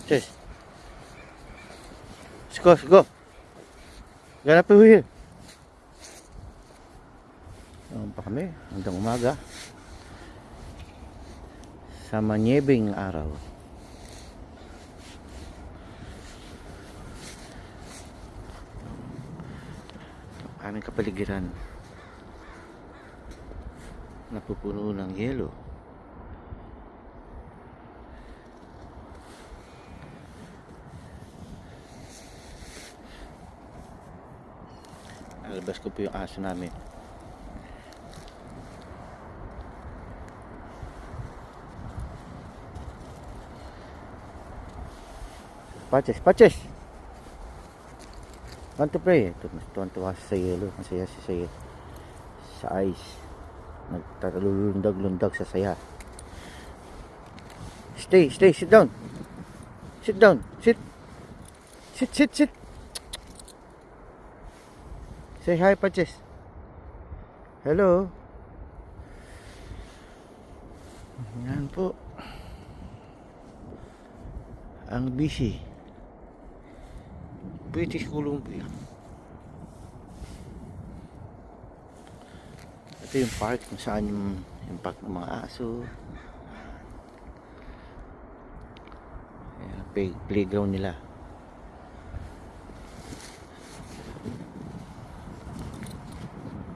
Ches. Let's go. Ganap po here. Noon pa kami hanggang umaga. Sa manyebeng araw. Aming kapaligiran napupuno ng yelo. Alabas ko po yung aso namin. Patches. Want to play? Tuwan-tuwa sa yelo. Masaya siya sa ice. Nagtatalulundag-lundag sa saya. Stay. Sit down. Sit. Say hi, Patches. Hello. Yan po. Ang busy. British Columbia. Ito yung park kung saan yung park ng mga aso. Ayan, playground nila.